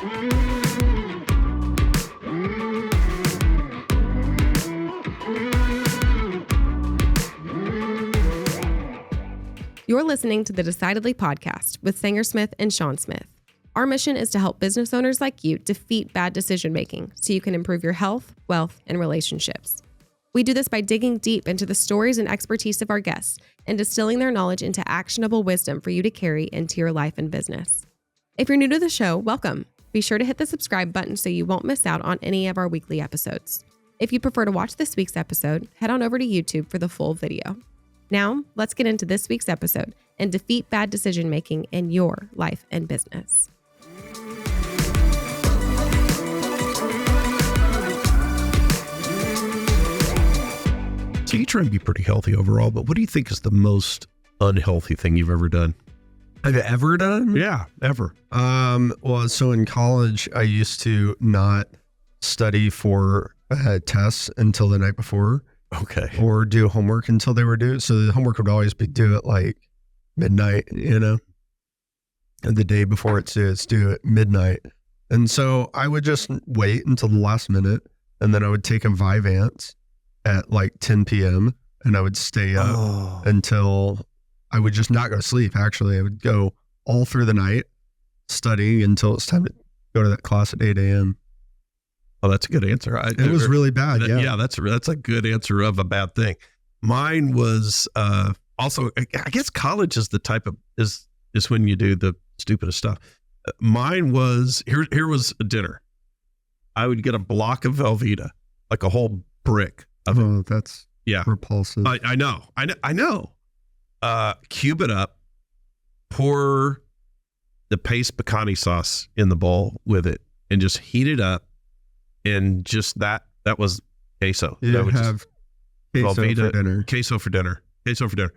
You're listening to the Decidedly podcast with Sanger Smith and Sean Smith. Our mission is to help business owners like you defeat bad decision-making so you can improve your health, wealth, and relationships. We do this by digging deep into the stories and expertise of our guests and distilling their knowledge into actionable wisdom for you to carry into your life and business. If you're new to the show, welcome. Be sure to hit the subscribe button so you won't miss out on any of our weekly episodes. If you prefer to watch this week's episode, head on over to YouTube for the full video. Now, let's get into this week's episode and defeat bad decision-making in your life and business. So you try and be pretty healthy overall, but what do you think is the most unhealthy thing you've ever done? I've ever done? Yeah, ever. Well, so in college, I used to not study for tests until the night before. Okay. Or do homework until they were due. So the homework would always be due at like midnight, and the day before it's due at midnight. And so I would just wait until the last minute, and then I would take a Vyvanse at like 10 p.m. and I would stay up until I would just not go to sleep. Actually, I would go all through the night studying until it's time to go to that class at 8 a.m. Oh, that's a good answer. It was really bad. Yeah, that's a good answer of a bad thing. Mine was also, I guess college is the type of, is when you do the stupidest stuff. Mine was, here was a dinner. I would get a block of Velveeta, like a whole brick of it. That's repulsive. I know. Cube it up, pour the paste pecani sauce in the bowl with it, and just heat it up. And just that was queso. You that would have queso for dinner. Queso for dinner.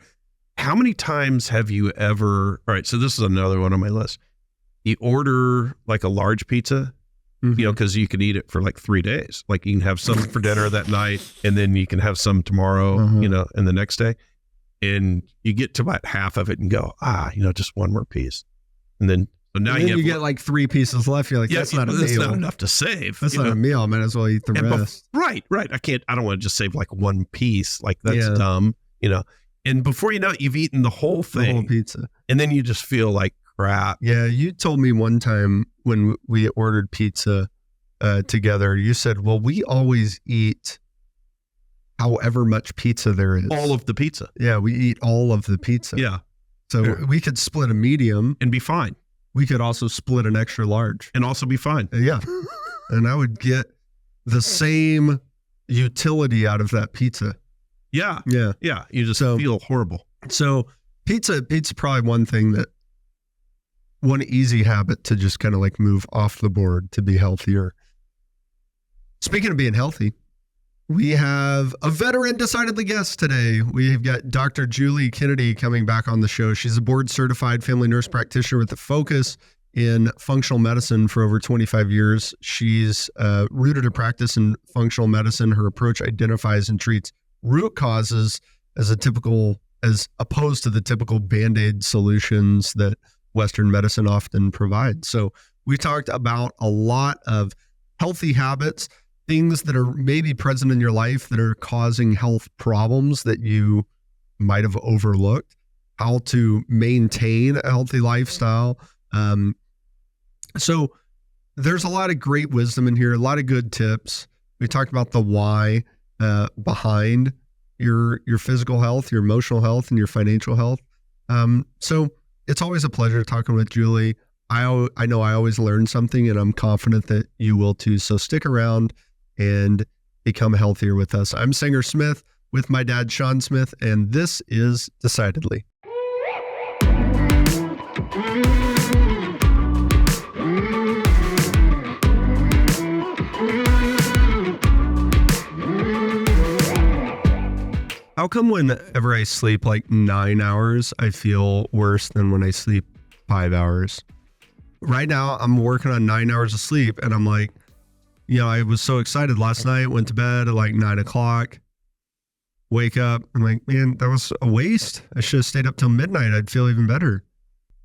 How many times have you ever, all right, so this is another one on my list. You order like a large pizza, because you can eat it for like 3 days. Like you can have some for dinner that night, and then you can have some tomorrow, and the next day. And you get to about half of it and go, just one more piece. And then, so now you get like 3 pieces left. You're like, that's not a meal. That's not enough to save. That's not a meal. I might as well eat the rest. Right. I don't want to just save like one piece. Like that's dumb, And before you know it, you've eaten the whole thing. The whole pizza. And then you just feel like crap. Yeah. You told me one time when we ordered pizza together, you said, well, we always eat however much pizza there is. All of the pizza. Yeah. We eat all of the pizza. Yeah. So we could split a medium. And be fine. We could also split an extra large. And also be fine. Yeah. And I would get the same utility out of that pizza. Yeah. Yeah. Yeah. You just feel horrible. So pizza probably one easy habit to just kind of like move off the board to be healthier. Speaking of being healthy, we have a veteran Decidedly guest today. We've got Dr. Julie Kennedy coming back on the show. She's a board-certified family nurse practitioner with a focus in functional medicine for over 25 years. She's rooted a practice in functional medicine. Her approach identifies and treats root causes as opposed to the typical Band-Aid solutions that Western medicine often provides. So we talked about a lot of healthy habits, things that are maybe present in your life that are causing health problems that you might have overlooked, how to maintain a healthy lifestyle. So there's a lot of great wisdom in here, a lot of good tips. We talked about the why behind your physical health, your emotional health, and your financial health. So it's always a pleasure talking with Julie. I know I always learn something, and I'm confident that you will too. So stick around and become healthier with us. I'm Sanger Smith with my dad, Sean Smith, and this is Decidedly. How come whenever I sleep like 9 hours, I feel worse than when I sleep 5 hours? Right now, I'm working on 9 hours of sleep, and I'm like, I was so excited last night, went to bed at like 9 o'clock, wake up, I'm like, man, that was a waste. I should have stayed up till midnight. I'd feel even better.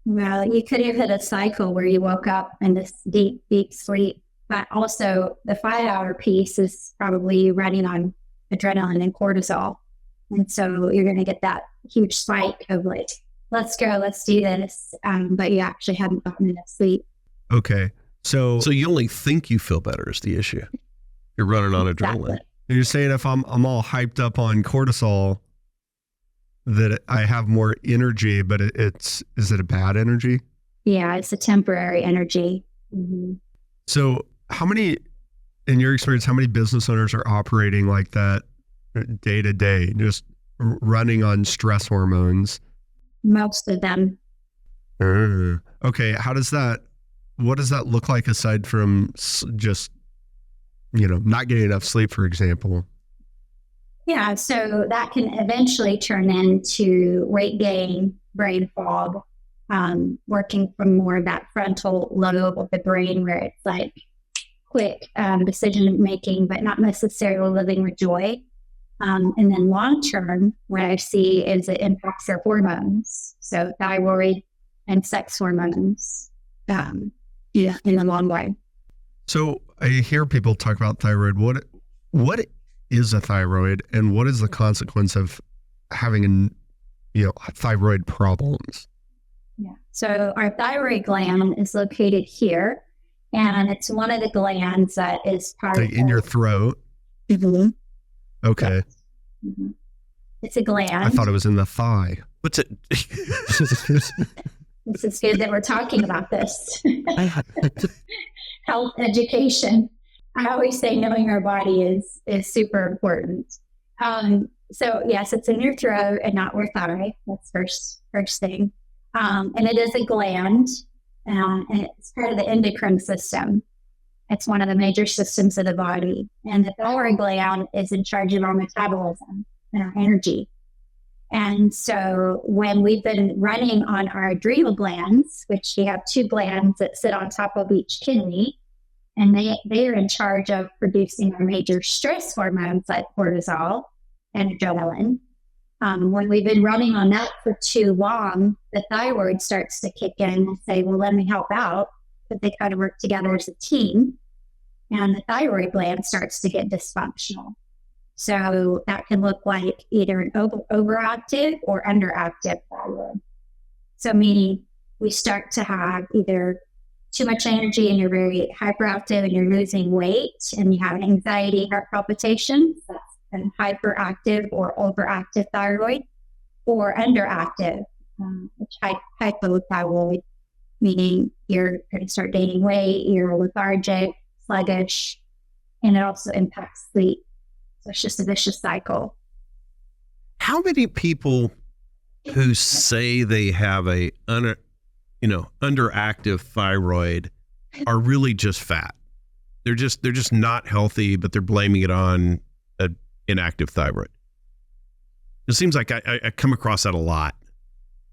Well, you could have hit a cycle where you woke up in this deep, deep sleep, but also the 5-hour piece is probably running on adrenaline and cortisol. And so you're going to get that huge spike of like, let's go, let's do this. But you actually haven't gotten enough sleep. Okay. So you only think you feel better is the issue. You're running on adrenaline. you're saying if I'm all hyped up on cortisol, that I have more energy, but is it a bad energy? Yeah, it's a temporary energy. Mm-hmm. So in your experience, how many business owners are operating like that day to day, just running on stress hormones? Most of them. Okay. What does that look like aside from just, not getting enough sleep, for example? Yeah, so that can eventually turn into weight gain, brain fog, working from more of that frontal lobe of the brain where it's like quick decision making, but not necessarily living with joy. And then long term, what I see is it impacts their hormones, so thyroid and sex hormones, in the long run. So I hear people talk about thyroid. What is a thyroid, and what is the consequence of having thyroid problems? Yeah. So our thyroid gland is located here, and it's one of the glands that is part like in your throat. Mm-hmm. Okay. Yes. Mm-hmm. It's a gland. I thought it was in the thigh. What's it? This is good that we're talking about this. Health education. I always say knowing our body is super important. So yes, it's in your throat and not your thigh. That's first thing. And it is a gland, and it's part of the endocrine system. It's one of the major systems of the body. And the thyroid gland is in charge of our metabolism and our energy. And so when we've been running on our adrenal glands, which we have 2 glands that sit on top of each kidney, and they are in charge of producing our major stress hormones like cortisol and adrenaline. When we've been running on that for too long, the thyroid starts to kick in and say, well, let me help out. But they kind of work together as a team. And the thyroid gland starts to get dysfunctional. So that can look like either an overactive or underactive thyroid. So meaning we start to have either too much energy and you're very hyperactive and you're losing weight and you have anxiety, heart palpitations, that's a hyperactive or overactive thyroid, or underactive, which hypothyroid, meaning you're going to start gaining weight, you're lethargic, sluggish, and it also impacts sleep. So it's just a vicious cycle. How many people who say they have a underactive thyroid are really just fat? They're just not healthy, but they're blaming it on an inactive thyroid. It seems like I come across that a lot.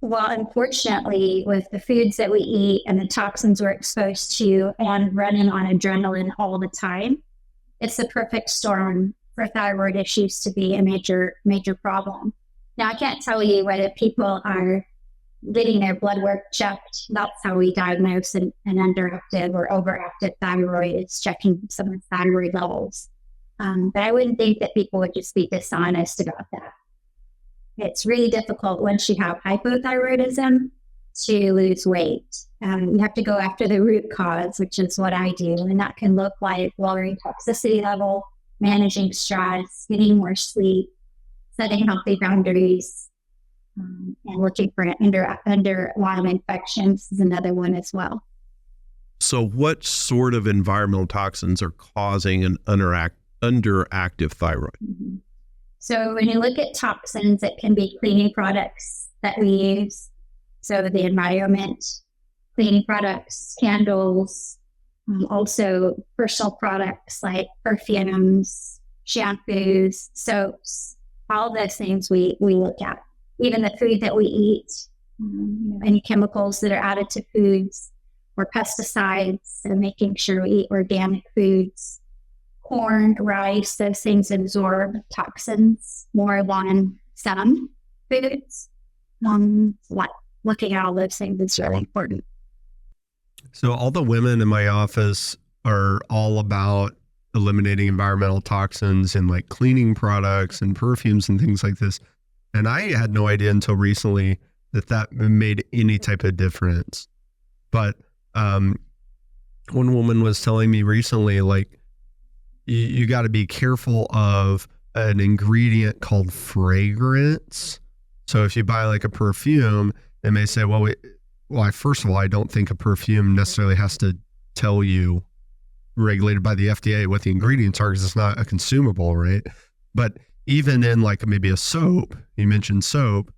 Well, unfortunately, with the foods that we eat and the toxins we're exposed to and running on adrenaline all the time, it's the perfect storm for thyroid issues to be a major problem. Now, I can't tell you whether people are getting their blood work checked. That's how we diagnose an underactive or overactive thyroid. It's checking someone's thyroid levels. But I wouldn't think that people would just be dishonest about that. It's really difficult once you have hypothyroidism to lose weight. You have to go after the root cause, which is what I do. And that can look like lowering toxicity level, managing stress, getting more sleep, setting healthy boundaries, and looking for underlying infections is another one as well. So what sort of environmental toxins are causing an underactive thyroid? Mm-hmm. So when you look at toxins, it can be cleaning products that we use. So the environment, cleaning products, candles, also personal products like perfumes, shampoos, soaps, all those things we look at. Even the food that we eat, any chemicals that are added to foods or pesticides, so making sure we eat organic foods, corn, rice, those things absorb toxins more than some foods. looking at all those things is really important. So all the women in my office are all about eliminating environmental toxins in like cleaning products and perfumes and things like this. And I had no idea until recently that made any type of difference. But one woman was telling me recently, like, you got to be careful of an ingredient called fragrance. So if you buy like a perfume, they may say, well, first of all, I don't think a perfume necessarily has to tell you, regulated by the FDA, what the ingredients are, because it's not a consumable, right? But even in like maybe a soap, you mentioned soap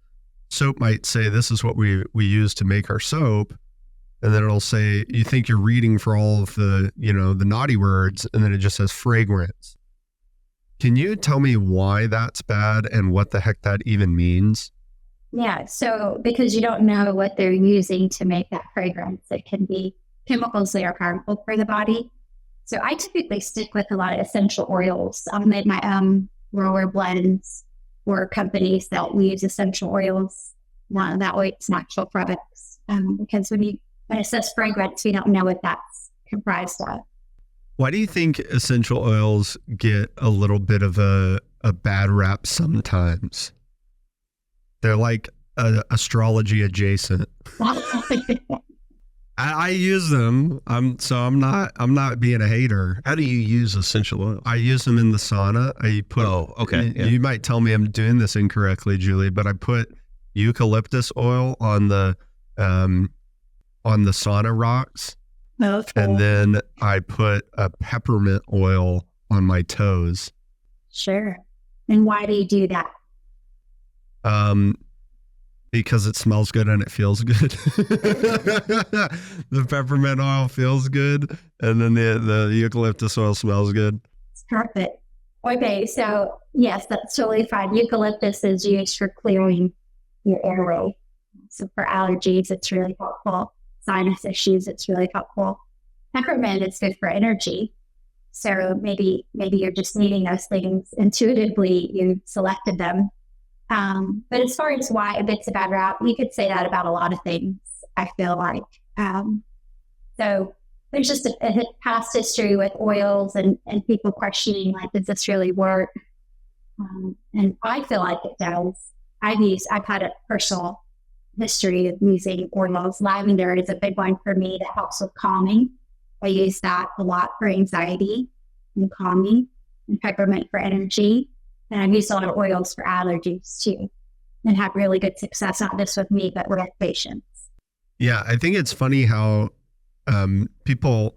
might say, this is what we use to make our soap. And then it'll say, you think you're reading for all of the, the naughty words, and then it just says fragrance. Can you tell me why that's bad and what the heck that even means? Yeah, so because you don't know what they're using to make that fragrance, it can be chemicals that are harmful for the body. So I typically stick with a lot of essential oils. I've made my own roller blends for companies that we use essential oils. That way it's natural products. Because when it says fragrance, we don't know what that's comprised of. Why do you think essential oils get a little bit of a bad rap sometimes? They're like astrology adjacent. I use them. I'm not being a hater. How do you use essential oil? I use them in the sauna. Okay. Yeah. You might tell me I'm doing this incorrectly, Julie, but I put eucalyptus oil on the sauna rocks. Oh, cool. And then I put a peppermint oil on my toes. Sure. And why do you do that? Because it smells good and it feels good. The peppermint oil feels good, and then the eucalyptus oil smells good. It's perfect. Okay, so yes, that's totally fine. Eucalyptus is used for clearing your airway. So for allergies, it's really helpful. Sinus issues, it's really helpful. Peppermint is good for energy. So maybe you're just needing those things intuitively. You selected them. But as far as why it's a bad rap, you could say that about a lot of things, I feel like. So there's just a past history with oils and people questioning, like, does this really work? And I feel like it does. I've had a personal history of using oils. Lavender is a big one for me that helps with calming. I use that a lot for anxiety and calming, and peppermint for energy. And I've used a lot of oils for allergies too, and had really good success, not just with me, but with patients. Yeah, I think it's funny how some people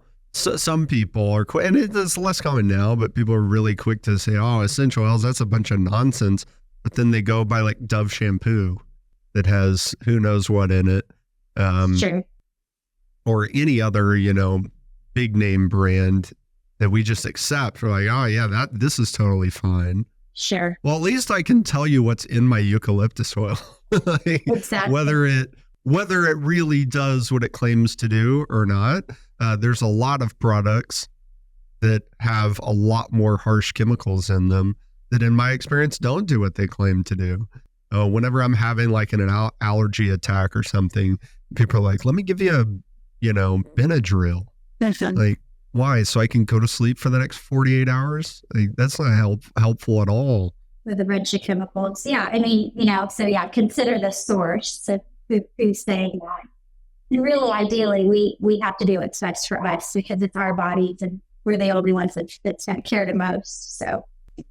are quick, and it's less common now, but people are really quick to say, oh, essential oils, that's a bunch of nonsense. But then they go buy like Dove shampoo that has who knows what in it. Sure. Or any other, big name brand that we just accept. We're like, oh yeah, this is totally fine. Sure. Well, at least I can tell you what's in my eucalyptus oil. Exactly. Whether it really does what it claims to do or not. There's a lot of products that have a lot more harsh chemicals in them that, in my experience, don't do what they claim to do. Whenever I'm having like an allergy attack or something, people are like, let me give you a, Benadryl. Like, why? So I can go to sleep for the next 48 hours? Like, that's not helpful at all. With a bunch of chemicals. Yeah. I mean, consider the source of who's saying that. And really, ideally, we have to do what's best for us because it's our bodies and we're the only ones that's going to care the most. So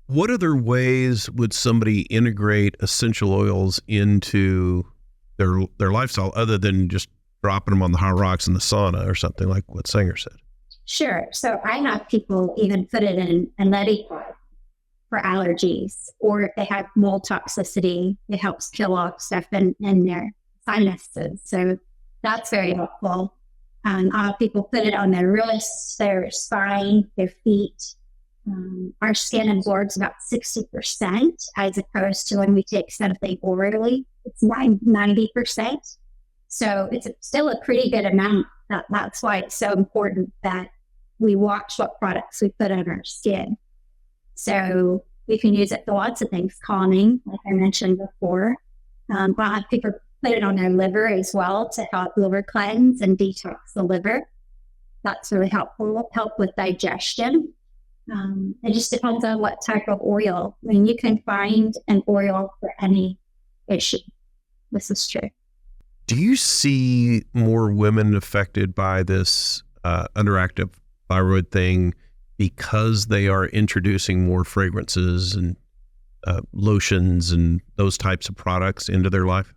what other ways would somebody integrate essential oils into their lifestyle other than just dropping them on the hot rocks in the sauna or something like what Sanger said? Sure. So I have people even put it in a neti pot for allergies, or if they have mold toxicity, it helps kill off stuff in their sinuses. So that's very helpful. People put it on their wrists, their spine, their feet. Our skin absorbs about 60% as opposed to when we take something orally, it's 90%. So it's still a pretty good amount. That's why it's so important that we watch what products we put on our skin. So we can use it for lots of things, calming, like I mentioned before. I'll have put it on their liver as well to help liver cleanse and detox the liver. That's really helpful, help with digestion. It just depends on what type of oil. I mean, you can find an oil for any issue. This is true. Do you see more women affected by this underactive thyroid thing because they are introducing more fragrances and lotions and those types of products into their life?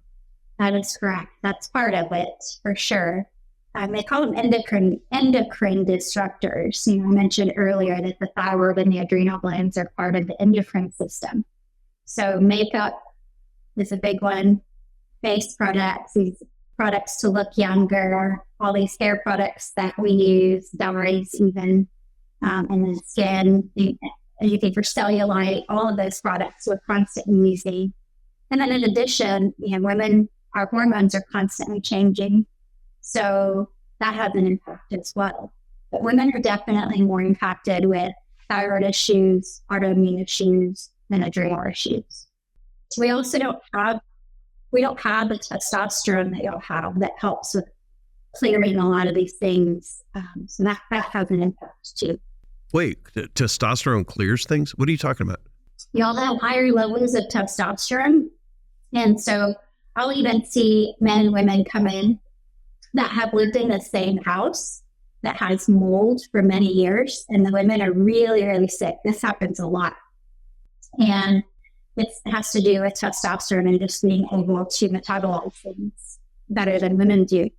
That is correct. That's part of it for sure. They call them endocrine disruptors. I mentioned earlier that the thyroid and the adrenal glands are part of the endocrine system. So makeup is a big one. Face products, these products to look younger, all these hair products that we use, dyes even, and the skin, anything for cellulite, all of those products we're constantly using. And then in addition, women, our hormones are constantly changing. So that has an impact as well. But women are definitely more impacted with thyroid issues, autoimmune issues, and adrenal issues. We also don't have the testosterone that you'll have that helps with clearing a lot of these things. So that has an impact too. Wait, testosterone clears things? What are you talking about? Y'all have higher levels of testosterone. And so I'll even see men and women come in that have lived in the same house that has mold for many years. And the women are really, really sick. This happens a lot. And it has to do with testosterone and just being able to metabolize things better than women do.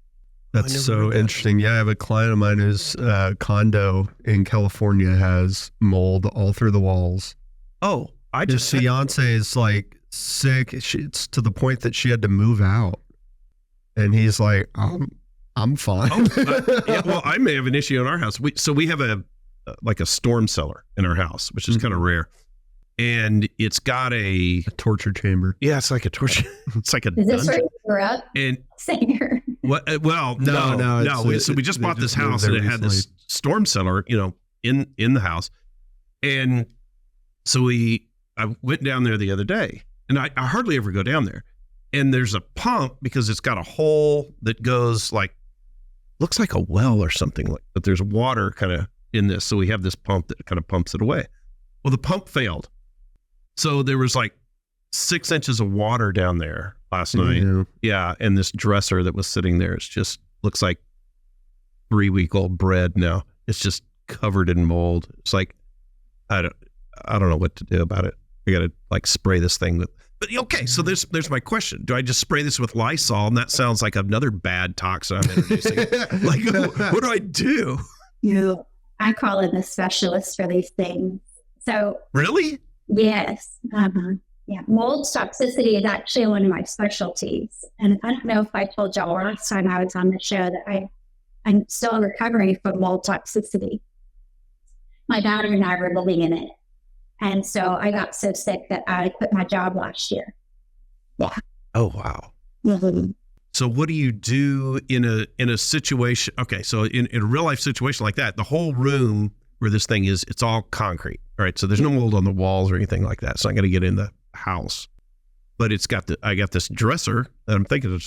That's so interesting. Yeah, I have a client of mine whose condo in California has mold all through the walls. Oh, His fiance is like sick. It's to the point that she had to move out. And he's like, I'm fine. Yeah, well, I may have an issue in our house. We have a storm cellar in our house, which is kind of rare. And it's got a torture chamber. Yeah, it's like a torture. It's like a Is this dungeon. where you grew up? And Singer. what? Well, no. So we just bought this house, and it had this storm cellar, in the house. And so I went down there the other day, and I hardly ever go down there. And there's a pump because it's got a hole that goes looks like a well or something, but there's water kind of in this. So we have this pump that kind of pumps it away. Well, the pump failed. So there was 6 inches of water down there last night. Yeah. And this dresser that was sitting there, it just looks like 3-week-old bread now. It's just covered in mold. It's like, I don't know what to do about it. I got to spray this thing with. But okay, so there's my question. Do I just spray this with Lysol? And that sounds like another bad toxin I'm introducing. What do I do? I call in a specialist for these things. So really? Yes. Yeah. Mold toxicity is actually one of my specialties. And I don't know if I told y'all last time I was on the show that I'm still recovering from mold toxicity. My daughter and I were living in it. And so I got so sick that I quit my job last year. Yeah. Oh, wow. Mm-hmm. So what do you do in a situation? Okay. So in a real life situation like that, the whole room where this thing is, it's all concrete. All right. So there's no mold on the walls or anything like that. It's not going to get in the house, but I got this dresser that I'm thinking I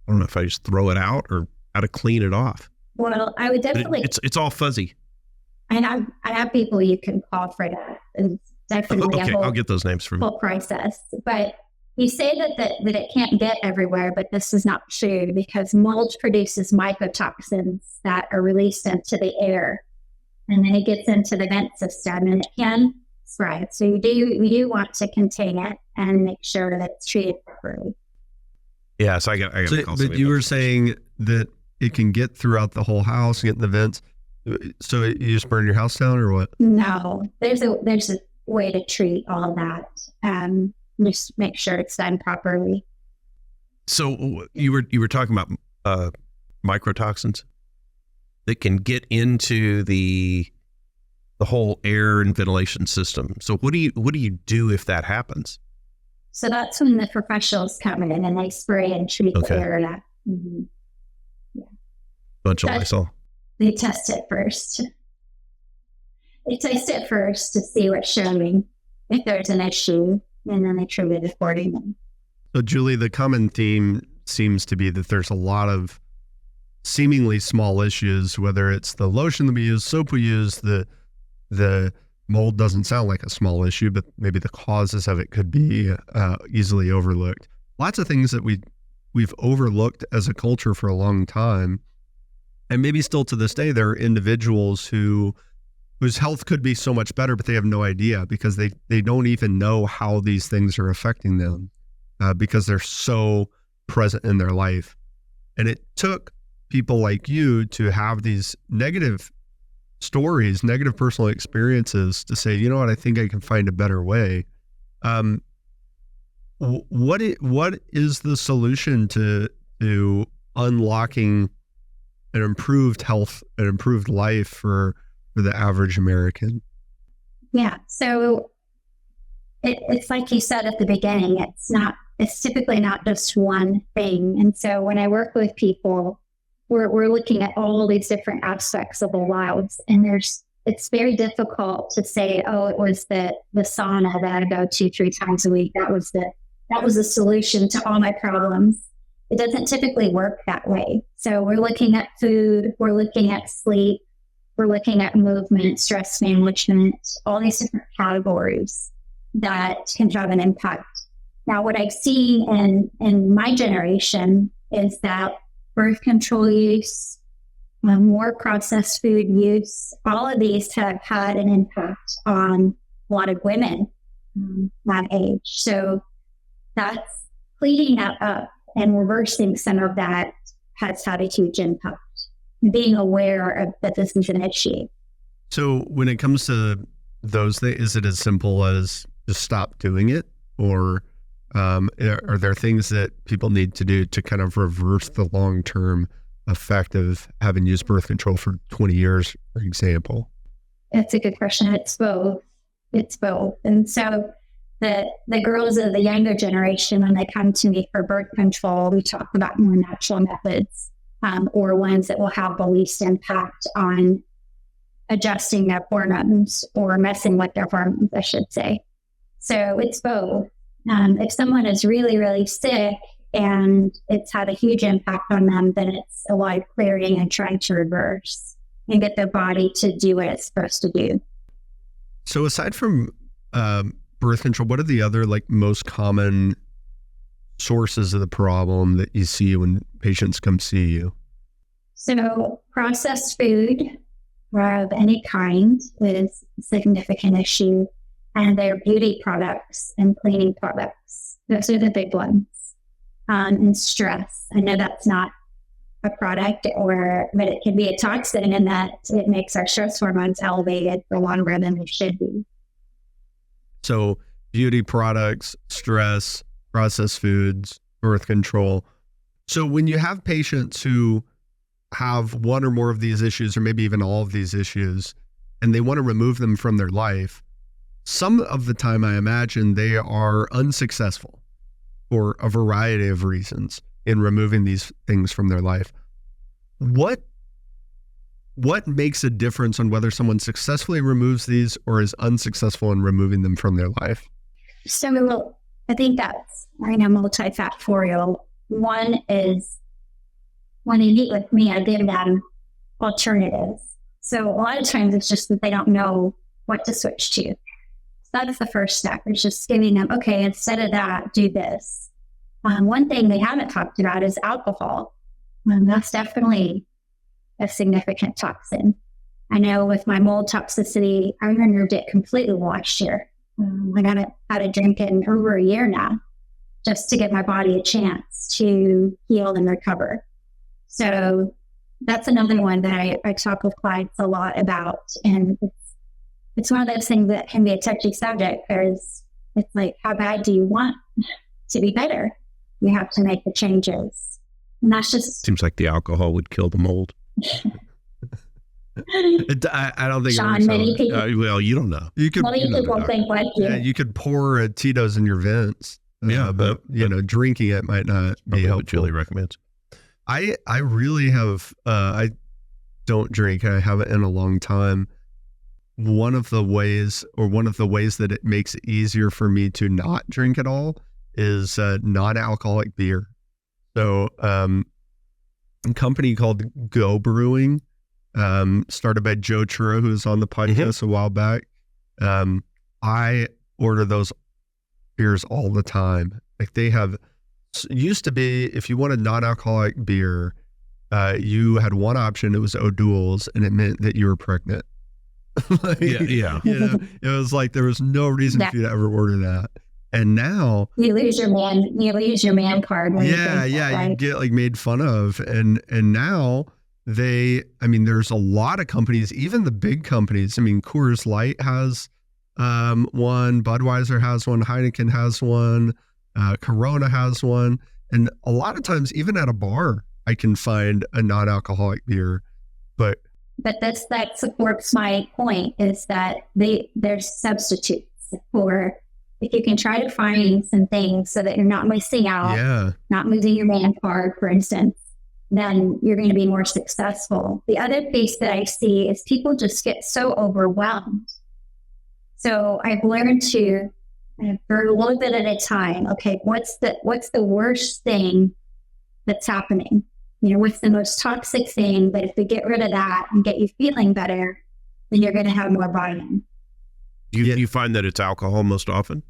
don't know if I just throw it out or how to clean it off. Well, I would definitely. It's all fuzzy. And I have people you can call for that. And definitely okay, I'll get those names from whole process. But you say that it can't get everywhere, but this is not true because mold produces mycotoxins that are released into the air, and then it gets into the vent system and it can spread. So you do want to contain it and make sure that it's treated properly. Yeah, so I got to call. But you were saying that it can get throughout the whole house, get in the vents. So you just burn your house down or what? No, there's a way to treat all of that. Just make sure it's done properly. So you were talking about microtoxins that can get into the whole air and ventilation system. So what do you do if that happens? So that's when the professionals come in and they spray and treat the air. Mm-hmm. Yeah. Bunch of Lysol. They test it first. They test it first to see what's showing, if there's an issue, and then they treat it accordingly. So, Julie, the common theme seems to be that there's a lot of seemingly small issues, whether it's the lotion that we use, soap we use, the mold doesn't sound like a small issue, but maybe the causes of it could be easily overlooked. Lots of things that we've overlooked as a culture for a long time. And maybe still to this day, there are individuals whose health could be so much better, but they have no idea because they don't even know how these things are affecting them because they're so present in their life. And it took people like you to have these negative stories, negative personal experiences to say, you know what, I think I can find a better way. What is the solution to unlocking an improved health, an improved life for the average American? Yeah. So it's like you said at the beginning, it's typically not just one thing. And so when I work with people, we're looking at all these different aspects of their lives. And it's very difficult to say, oh, it was the sauna that I go to 3 times a week. That was the solution to all my problems. It doesn't typically work that way. So we're looking at food, we're looking at sleep, we're looking at movement, stress management, all these different categories that can have an impact. Now, what I've seen in my generation is that birth control use, more processed food use, all of these have had an impact on a lot of women that age. So that's cleaning that up and reversing some of that has had a huge impact. Being aware of that this is an issue. So when it comes to those things, is it as simple as just stop doing it? Or are there things that people need to do to kind of reverse the long-term effect of having used birth control for 20 years, for example? It's a good question. It's both. And so the girls of the younger generation, when they come to me for birth control, we talk about more natural methods or ones that will have the least impact on adjusting their hormones or messing with their hormones, I should say. So it's both. If someone is really, really sick and it's had a huge impact on them, then it's a lot of clearing and trying to reverse and get their body to do what it's supposed to do. So aside from birth control, what are the other most common sources of the problem that you see when patients come see you? So processed food of any kind is a significant issue. And their beauty products and cleaning products. Those are the big ones. And stress. I know that's not a product but it can be a toxin in that it makes our stress hormones elevated for longer than they should be. So beauty products, stress, processed foods, birth control. So when you have patients who have one or more of these issues, or maybe even all of these issues, and they want to remove them from their life, some of the time, I imagine they are unsuccessful for a variety of reasons in removing these things from their life. What makes a difference on whether someone successfully removes these or is unsuccessful in removing them from their life? So I think that's multifactorial. One is when they meet with me, I give them alternatives. So a lot of times it's just that they don't know what to switch to. That's the first step. It's just giving them, okay, instead of that, do this. One thing they haven't talked about is alcohol. That's definitely a significant toxin. I know with my mold toxicity, I removed it completely last year. I got out of drinking over a year now, just to give my body a chance to heal and recover. So that's another one that I talk with clients a lot about. And it's one of those things that can be a touchy subject because it's like, how bad do you want to be better? You have to make the changes. And that's just... Seems like the alcohol would kill the mold. I don't think Sean, many people... well, you don't know. You could, many people think like you. Yeah, you could pour a Tito's in your vents. But drinking it might not be helpful. What Julie recommends. I really have... I don't drink. I haven't in a long time. One of the ways that it makes it easier for me to not drink at all is non-alcoholic beer. So a company called Go Brewing, started by Joe Churro, who was on the podcast a while back. I order those beers all the time. Like they have, used to be, if you wanted non-alcoholic beer, you had one option. It was O'Doul's, and it meant that you were pregnant. Like, Yeah. You know, it was like there was no reason for you to ever order that. And now you lose your man card. When you get like made fun of. And now there's a lot of companies, even the big companies. I mean, Coors Light has one, Budweiser has one, Heineken has one, Corona has one. And a lot of times, even at a bar, I can find a non-alcoholic beer, but that supports my point, is that there's substitutes for, if you can try to find some things so that you're not missing out, not losing your man card, for instance, then you're going to be more successful. The other piece that I see is people just get so overwhelmed. So I've learned to, for a little bit at a time, okay, what's the worst thing that's happening? You know, what's the most toxic thing? But if we get rid of that and get you feeling better, then you're going to have more buy-in. You find that it's alcohol most often?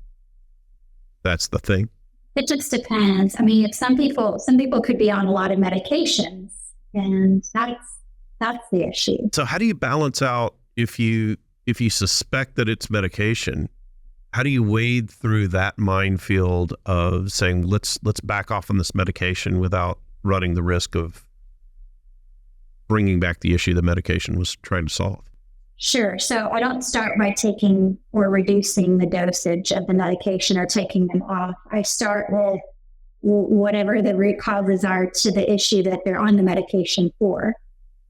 That's the thing? It just depends. I mean, some people could be on a lot of medications, and that's the issue. So how do you balance out if you suspect that it's medication? How do you wade through that minefield of saying, let's back off on this medication without running the risk of bringing back the issue the medication was trying to solve? Sure. So I don't start by taking or reducing the dosage of the medication or taking them off. I start with whatever the root causes are to the issue that they're on the medication for.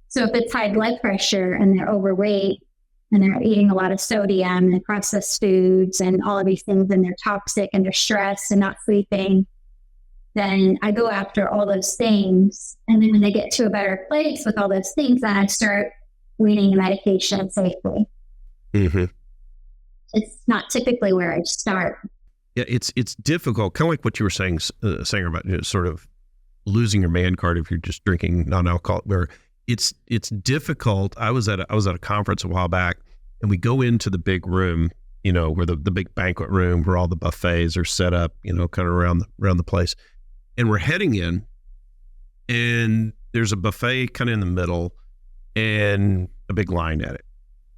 So if it's high blood pressure and they're overweight and they're eating a lot of sodium and processed foods and all of these things, and they're toxic and they're stressed and not sleeping, then I go after all those things. And then when they get to a better place with all those things, then I start weaning the medication safely. Mm-hmm. It's not typically where I start. Yeah, it's difficult. Kind of like what you were saying about, you know, sort of losing your man card if you're just drinking non-alcoholic. Where it's difficult. I was at a conference a while back, and we go into the big room, you know, where the big banquet room where all the buffets are set up, you know, kind of around the place. And we're heading in, and there's a buffet kind of in the middle and a big line at it.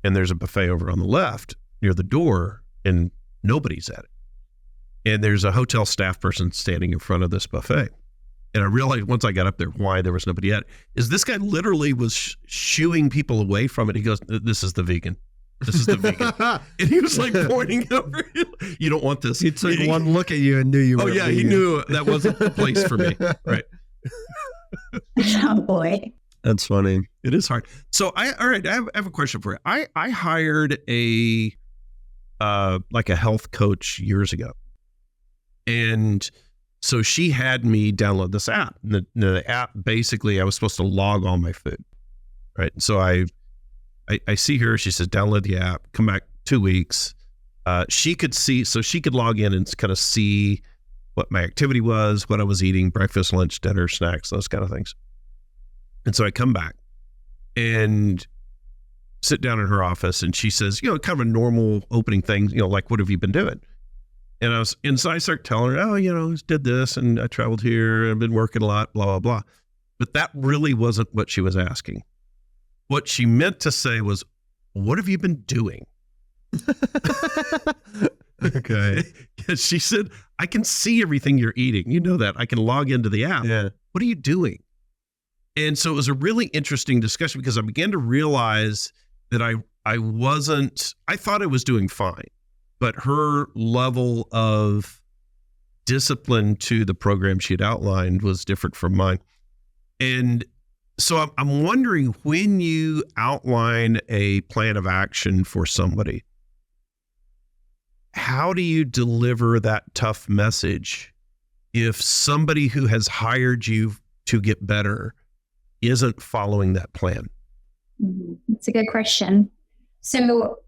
And there's a buffet over on the left near the door, and nobody's at it. And there's a hotel staff person standing in front of this buffet. And I realized once I got up there why there was nobody at it, is this guy literally was shooing people away from it. He goes, "This is the vegan. This is the vegan." And he was like pointing over, "You don't want this." He took one look at you and knew you were vegan. He knew that wasn't the place for me. Right. Oh boy. That's funny. It is hard. So I have a question for you. I hired a health coach years ago. And so she had me download this app. The app, basically, I was supposed to log all my food. Right. So I see her, she says, download the app, come back 2 weeks. She could log in and kind of see what my activity was, what I was eating, breakfast, lunch, dinner, snacks, those kind of things. And so I come back and sit down in her office, and she says, you know, kind of a normal opening thing, you know, like, what have you been doing? And so I start telling her, oh, you know, I did this and I traveled here, I've been working a lot, blah, blah, blah. But that really wasn't what she was asking. What she meant to say was, what have you been doing? Okay. She said, I can see everything you're eating. You know that. I can log into the app. Yeah. What are you doing? And so it was a really interesting discussion, because I began to realize that I thought I was doing fine, but her level of discipline to the program she had outlined was different from mine. And so I'm wondering, when you outline a plan of action for somebody, how do you deliver that tough message if somebody who has hired you to get better isn't following that plan? It's a good question. So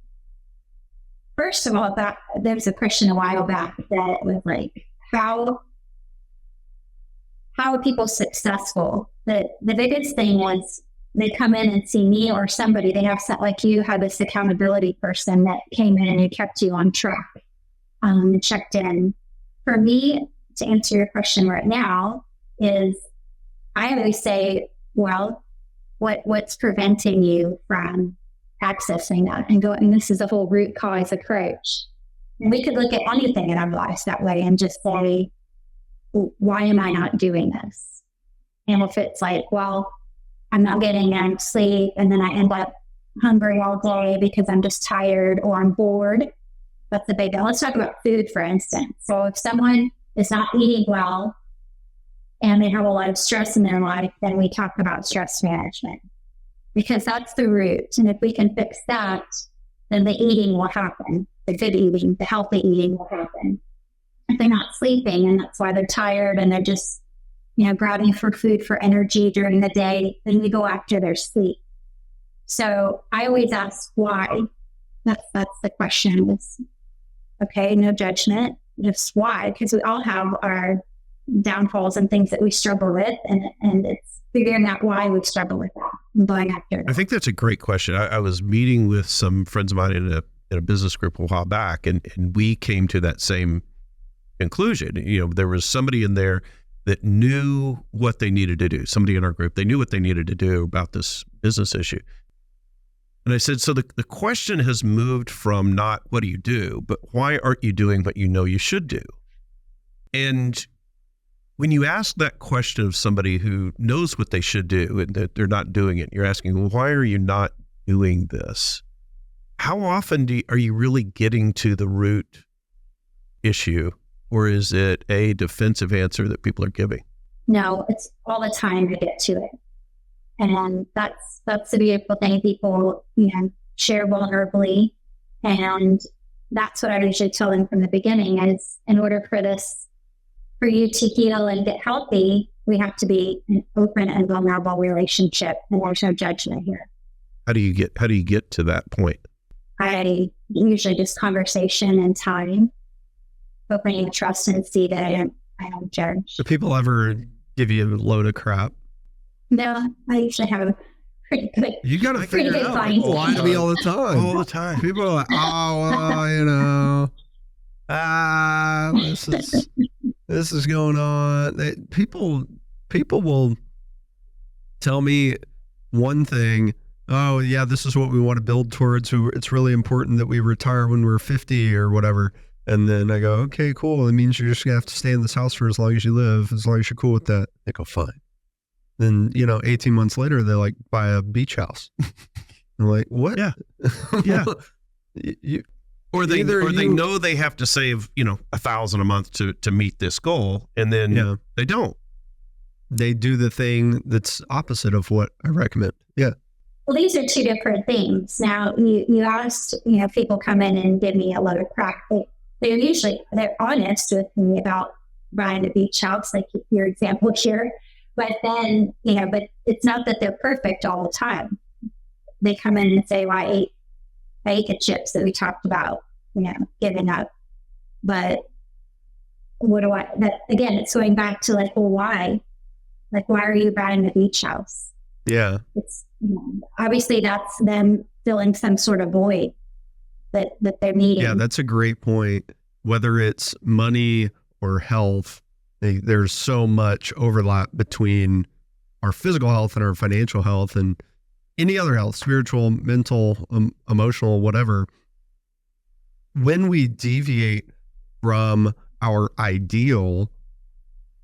first of all, there was a question a while back that was like, how how are people successful? The biggest thing was they come in and see me or somebody. They have like you had this accountability person that came in and who kept you on track and checked in. For me, to answer your question right now, is I always say, well, what's preventing you from accessing that and going, this is a whole root cause approach. And we could look at anything in our lives that way and just say, why am I not doing this? And if it's like, well, I'm not getting enough sleep and then I end up hungry all day because I'm just tired or I'm bored, that's a big deal. Let's talk about food, for instance. So if someone is not eating well and they have a lot of stress in their life, then we talk about stress management because that's the root. And if we can fix that, then the eating will happen. The good eating, the healthy eating will happen. If they're not sleeping and that's why they're tired and they're just, grabbing for food for energy during the day, then we go after their sleep. So I always ask why. That's the question. It's, okay, no judgment, just why? Because we all have our downfalls and things that we struggle with, and it's figuring out why we struggle with that and going after that. I think that's a great question. I was meeting with some friends of mine in a business group a while back, and we came to that same conclusion. There was somebody in there that knew what they needed to do. Somebody in our group, they knew what they needed to do about this business issue. And I said, so the question has moved from not what do you do, but why aren't you doing what you know you should do? And when you ask that question of somebody who knows what they should do and that they're not doing it, you're asking, well, why are you not doing this? How often are you really getting to the root issue? Or is it a defensive answer that people are giving? No, it's all the time to get to it. And that's the beautiful thing. People, share vulnerably. And that's what I usually tell them from the beginning is in order for you to heal and get healthy, we have to be an open and vulnerable relationship. And there's no judgment here. How do you get to that point? I usually just conversation and time. Opening trust and see that I don't judge. Do people ever give you a load of crap? No, I usually have a pretty good. You got to figure it out. People lie to me all the time. All the time. People are like, this is going on. People will tell me one thing. Oh yeah, this is what we want to build towards. It's really important that we retire when we're 50 or whatever. And then I go, okay, cool. It means you're just going to have to stay in this house for as long as you live, as long as you're cool with that. They go, fine. Then, 18 months later, they like buy a beach house. I'm like, what? Yeah. Yeah. Or they know they have to save, $1,000 a month to meet this goal. And then they don't. They do the thing that's opposite of what I recommend. Yeah. Well, these are two different things. Now, you asked, people come in and give me a load of crap. They're honest with me about buying a beach house, like your example here. But then, but it's not that they're perfect all the time. They come in and say, well, I ate the chips that we talked about, giving up. But again, it's going back to like, well, why? Like, why are you buying a beach house? Yeah. It's, obviously that's them filling some sort of void that they're needing. Yeah, that's a great point. Whether it's money or health, there's so much overlap between our physical health and our financial health and any other health, spiritual, mental, emotional, whatever. When we deviate from our ideal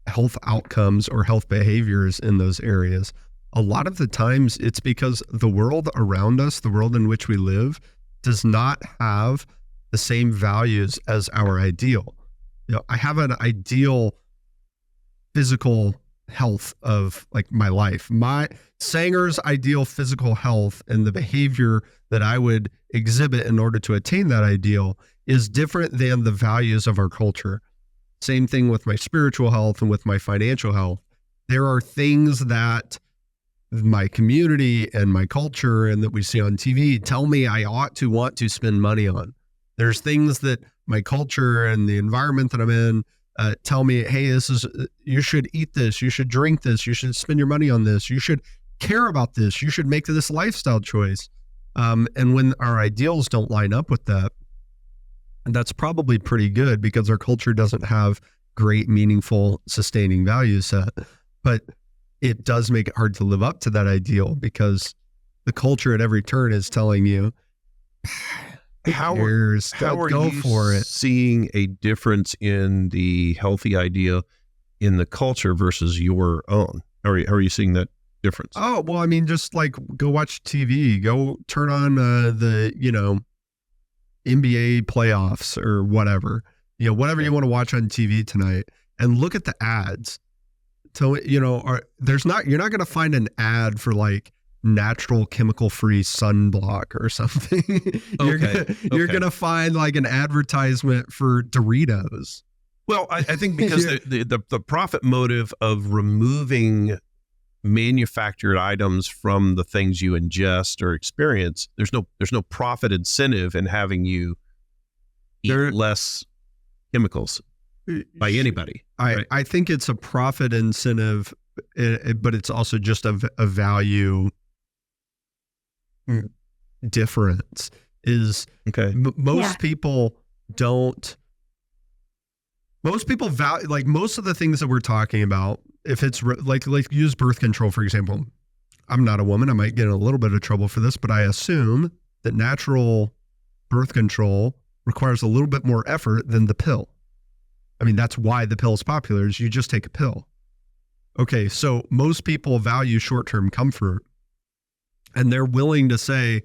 health outcomes or health behaviors in those areas, a lot of the times it's because the world around us, the world in which we live, does not have the same values as our ideal. I have an ideal physical health of like my life. My Sanger's ideal physical health and the behavior that I would exhibit in order to attain that ideal is different than the values of our culture. Same thing with my spiritual health and with my financial health. There are things that my community and my culture and that we see on TV tell me I ought to want to spend money on. There's things that my culture and the environment that I'm in tell me, hey, you should eat this, you should drink this, you should spend your money on this, you should care about this, you should make this lifestyle choice. And when our ideals don't line up with that, that's probably pretty good because our culture doesn't have great, meaningful, sustaining value set. But it does make it hard to live up to that ideal because the culture at every turn is telling you, how are you seeing a difference in the healthy idea in the culture versus your own? How are you seeing that difference? Oh, well, I mean, just like go watch TV, go turn on the, NBA playoffs or whatever, whatever you want to watch on TV tonight, and look at the ads. So, you're not going to find an ad for like natural chemical-free sunblock or something. You're going to find like an advertisement for Doritos. Well, I think because the profit motive of removing manufactured items from the things you ingest or experience, there's no profit incentive in having you eat less chemicals by anybody. Right? I think it's a profit incentive, but it's also just a value difference. Is most people don't. Most people value, like most of the things that we're talking about, if it's like use birth control, for example. I'm not a woman. I might get in a little bit of trouble for this, but I assume that natural birth control requires a little bit more effort than the pill. I mean, that's why the pill is popular, is you just take a pill. Okay, so most people value short-term comfort, and they're willing to say,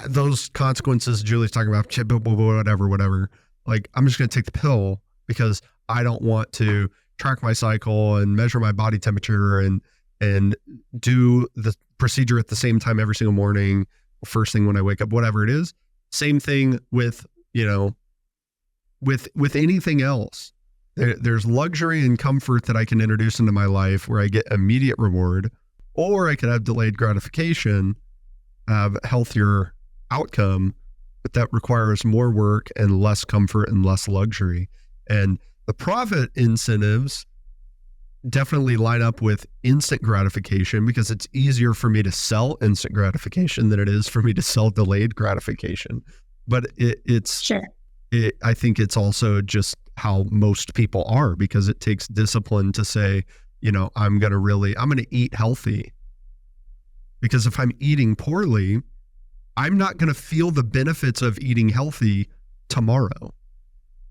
those consequences Julie's talking about, whatever. Like, I'm just going to take the pill because I don't want to track my cycle and measure my body temperature and do the procedure at the same time every single morning, first thing when I wake up, whatever it is. Same thing with, with anything else. There's luxury and comfort that I can introduce into my life where I get immediate reward, or I could have delayed gratification, have a healthier outcome, but that requires more work and less comfort and less luxury. And the profit incentives definitely line up with instant gratification because it's easier for me to sell instant gratification than it is for me to sell delayed gratification. But it's sure. I think it's also just how most people are, because it takes discipline to say, I'm going to eat healthy. Because if I'm eating poorly, I'm not going to feel the benefits of eating healthy tomorrow.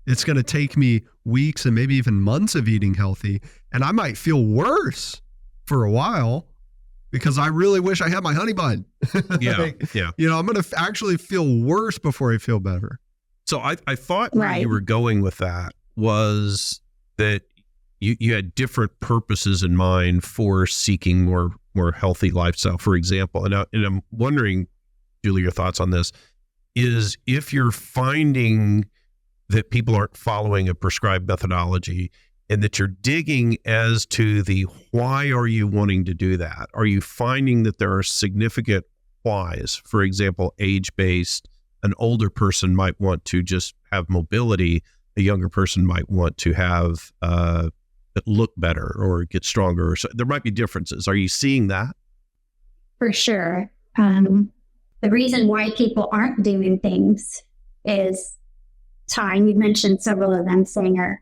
It's going to take me weeks and maybe even months of eating healthy. And I might feel worse for a while because I really wish I had my honey bun. Yeah. I'm going to actually feel worse before I feel better. So I thought where you were going with that was that you had different purposes in mind for seeking more healthy lifestyle, for example. And I'm wondering, Julie, your thoughts on this is if you're finding that people aren't following a prescribed methodology and that you're digging as to the why are you wanting to do that? Are you finding that there are significant whys? For example, age-based, an older person might want to just have mobility. A younger person might want to have look better or get stronger. So there might be differences. Are you seeing that? For sure. The reason why people aren't doing things is time. You mentioned several of them, Sanger.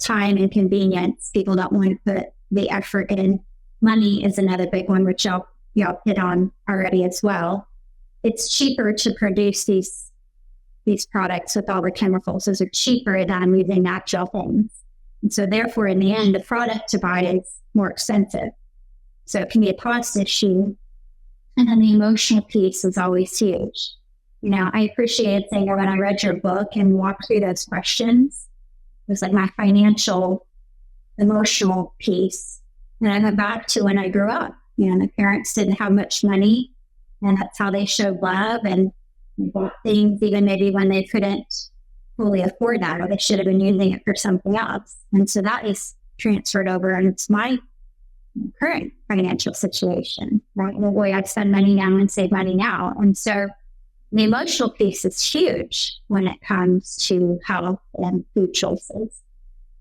Time and convenience. People don't want to put the effort in. Money is another big one, which y'all hit on already as well. It's cheaper to produce these products with all the chemicals. Those are cheaper than using natural things. And so therefore, in the end, the product to buy is more expensive. So it can be a cost issue. And then the emotional piece is always huge. I appreciate saying when I read your book and walked through those questions, it was like my financial, emotional piece. And I went back to when I grew up. My parents didn't have much money, and that's how they showed love and bought things even maybe when they couldn't fully afford that, or they should have been using it for something else. And so that is transferred over, and it's my current financial situation, right? The way I spend money now and save money now. And so the emotional piece is huge when it comes to health and food choices.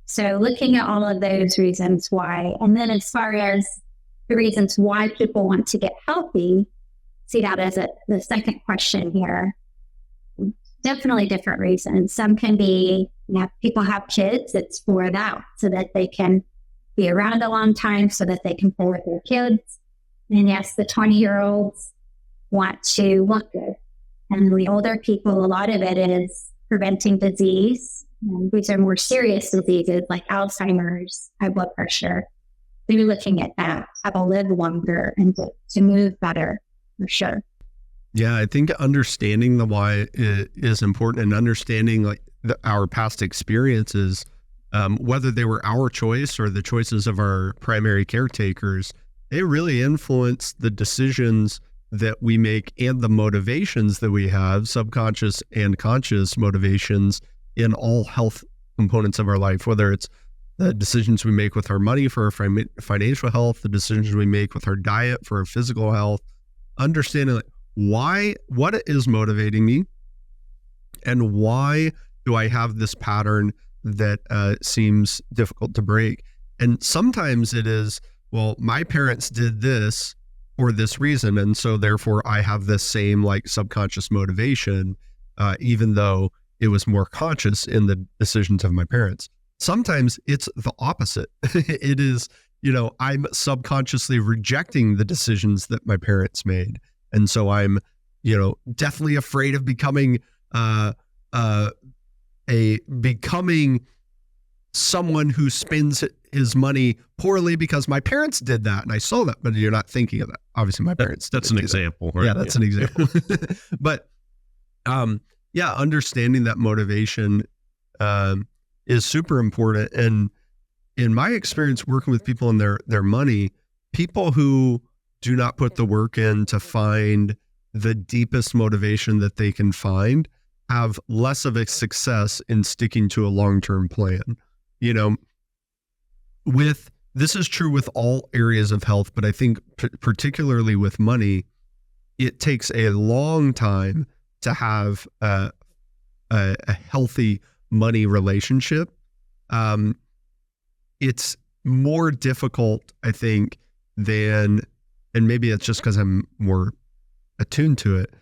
So looking at all of those reasons why, and then as far as the reasons why people want to get healthy, see that as the second question here. Definitely different reasons. Some can be, people have kids, it's for that, so that they can be around a long time, so that they can play with their kids. And yes, the 20-year-olds want to look good. And the older people, a lot of it is preventing disease. And these are more serious diseases like Alzheimer's, high blood pressure. They're looking at that, how to live longer and to move better, for sure. Yeah, I think understanding the why is important, and understanding like our past experiences, whether they were our choice or the choices of our primary caretakers, they really influence the decisions that we make and the motivations that we have, subconscious and conscious motivations in all health components of our life, whether it's the decisions we make with our money for our financial health, the decisions we make with our diet for our physical health, understanding like, what is motivating me, and why do I have this pattern that seems difficult to break. And sometimes it is, well, my parents did this for this reason, and so therefore I have this same like subconscious motivation, even though it was more conscious in the decisions of my parents. Sometimes it's the opposite. It is, I'm subconsciously rejecting the decisions that my parents made. And so I'm, definitely afraid of becoming someone who spends his money poorly because my parents did that. And I saw that, but you're not thinking of that. Obviously my parents That's an example. Right? Yeah, that's an example. But understanding that motivation is super important. And in my experience working with people and their money, people who do not put the work in to find the deepest motivation that they can find have less of a success in sticking to a long-term plan. This is true with all areas of health, but I think particularly with money, it takes a long time to have a healthy money relationship. It's more difficult, I think, than, and maybe it's just because I'm more attuned to it.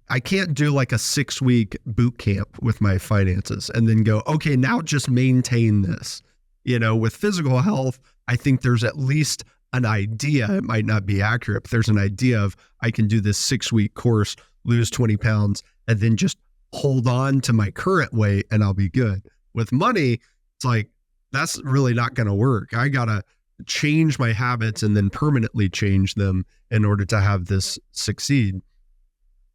I can't do like a 6-week boot camp with my finances and then go, okay, now just maintain this. With physical health, I think there's at least an idea. It might not be accurate, but there's an idea of I can do this 6-week course, lose 20 pounds, and then just hold on to my current weight and I'll be good. With money, it's like, that's really not going to work. I got to change my habits and then permanently change them in order to have this succeed.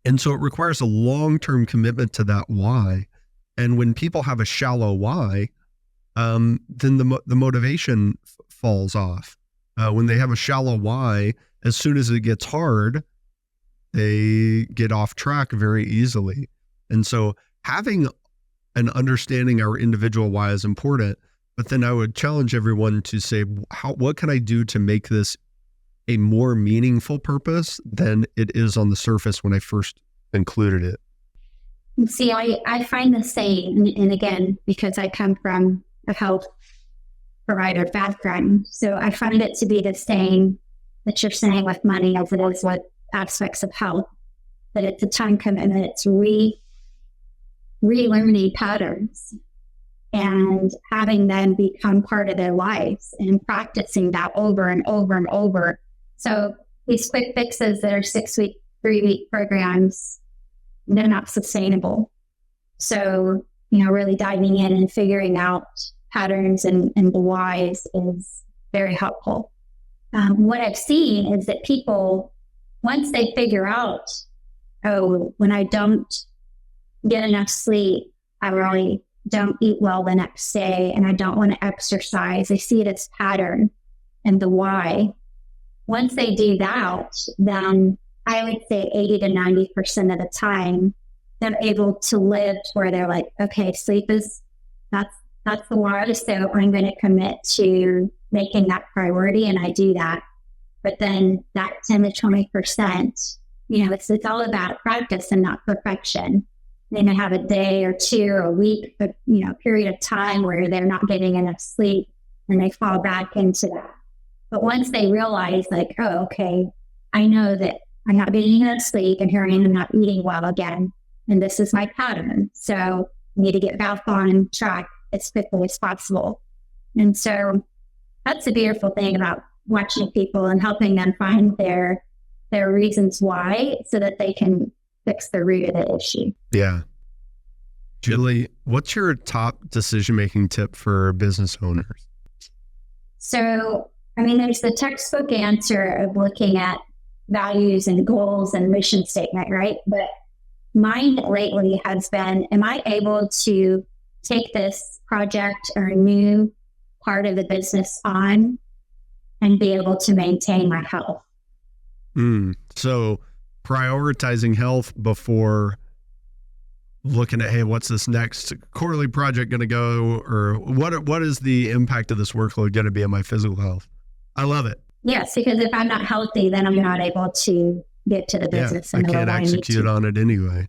And so it requires a long-term commitment to that why. And when people have a shallow why, then the motivation falls off. When they have a shallow why, as soon as it gets hard, they get off track very easily. And so having an understanding our individual why is important. But then I would challenge everyone to say, what can I do to make this a more meaningful purpose than it is on the surface when I first included it? See, I find the same, and again, because I come from a health provider background, so I find it to be the same that you're saying with money as it is with aspects of health, that it's a time commitment, it's relearning patterns and having them become part of their lives and practicing that over and over and over. So these quick fixes that are 6-week, 3-week programs, they're not sustainable. So, really diving in and figuring out patterns and the whys is very helpful. What I've seen is that people, once they figure out, when I don't get enough sleep, I really don't eat well the next day, and I don't want to exercise. They see it as pattern and the why. Once they do that, then I would say 80 to 90% of the time, they're able to live where they're like, okay, sleep is, that's the why. So I'm going to commit to making that priority, and I do that. But then that 10 to 20%, it's all about practice and not perfection. They may have a day or two or a week, but period of time where they're not getting enough sleep and they fall back into that. But once they realize like, oh, okay, I know that I'm not getting enough sleep and here I am not eating well again. And this is my pattern. So I need to get back on track as quickly as possible. And so that's the beautiful thing about watching people and helping them find their reasons why so that they can fix the root of the issue. Yeah. Julie, what's your top decision-making tip for business owners? So, there's the textbook answer of looking at values and goals and mission statement, right? But mine lately has been, am I able to take this project or new part of the business on and be able to maintain my health? So prioritizing health before looking at, hey, what's this next quarterly project going to go? Or what is the impact of this workload going to be on my physical health? I love it. Yes, because if I'm not healthy, then I'm not able to get to the business. I can't execute on it anyway.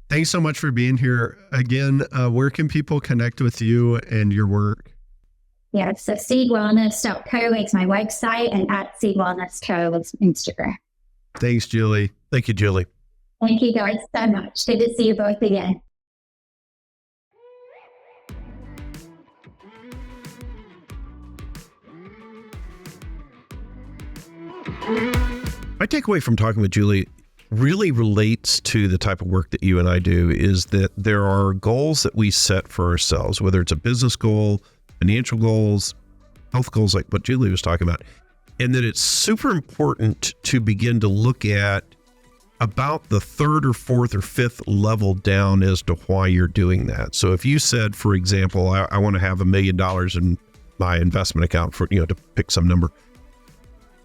Thanks so much for being here. Again, where can people connect with you and your work? Yeah, so seedwellness.co is my website and at seedwellness.co is Instagram. Thanks, Julie. Thank you, Julie. Thank you guys so much. Good to see you both again. My takeaway from talking with Julie really relates to the type of work that you and I do, is that there are goals that we set for ourselves, whether it's a business goal, financial goals, health goals, like what Julie was talking about. And that it's super important to begin to look at about the third or fourth or fifth level down as to why you're doing that. So if you said, for example, I want to have $1 million in my investment account for, to pick some number.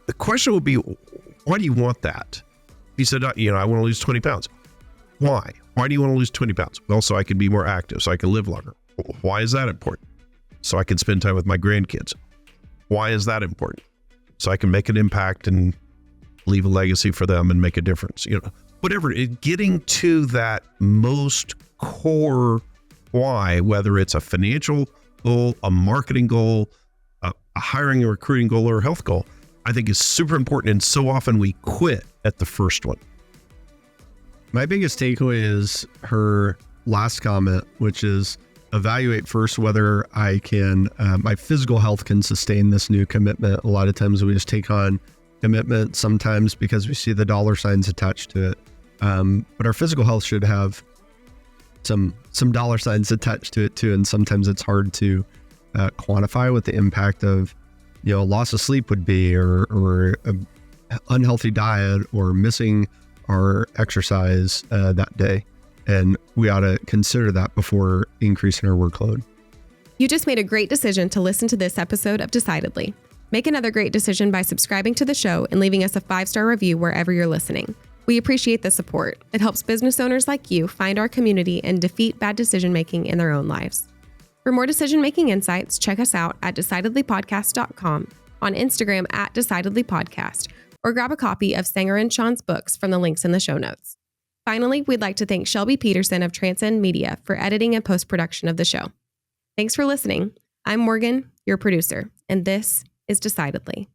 The question would be, why do you want that? He said, I want to lose 20 pounds. Why? Why do you want to lose 20 pounds? Well, so I can be more active, so I can live longer. Why is that important? So I can spend time with my grandkids. Why is that important? So I can make an impact and leave a legacy for them and make a difference. Whatever. Getting to that most core why, whether it's a financial goal, a marketing goal, a hiring or recruiting goal, or a health goal, I think is super important. And so often we quit at the first one. My biggest takeaway is her last comment, which is evaluate first whether I can, my physical health can sustain this new commitment. A lot of times we just take on commitment, sometimes because we see the dollar signs attached to it. But our physical health should have some dollar signs attached to it too. And sometimes it's hard to quantify what the impact of, loss of sleep would be, or an unhealthy diet, or missing our exercise that day. And we ought to consider that before increasing our workload. You just made a great decision to listen to this episode of Decidedly. Make another great decision by subscribing to the show and leaving us a 5-star review wherever you're listening. We appreciate the support. It helps business owners like you find our community and defeat bad decision-making in their own lives. For more decision-making insights, check us out at decidedlypodcast.com, on Instagram at decidedlypodcast, or grab a copy of Sanger and Sean's books from the links in the show notes. Finally, we'd like to thank Shelby Peterson of Transcend Media for editing and post-production of the show. Thanks for listening. I'm Morgan, your producer, and this is Decidedly.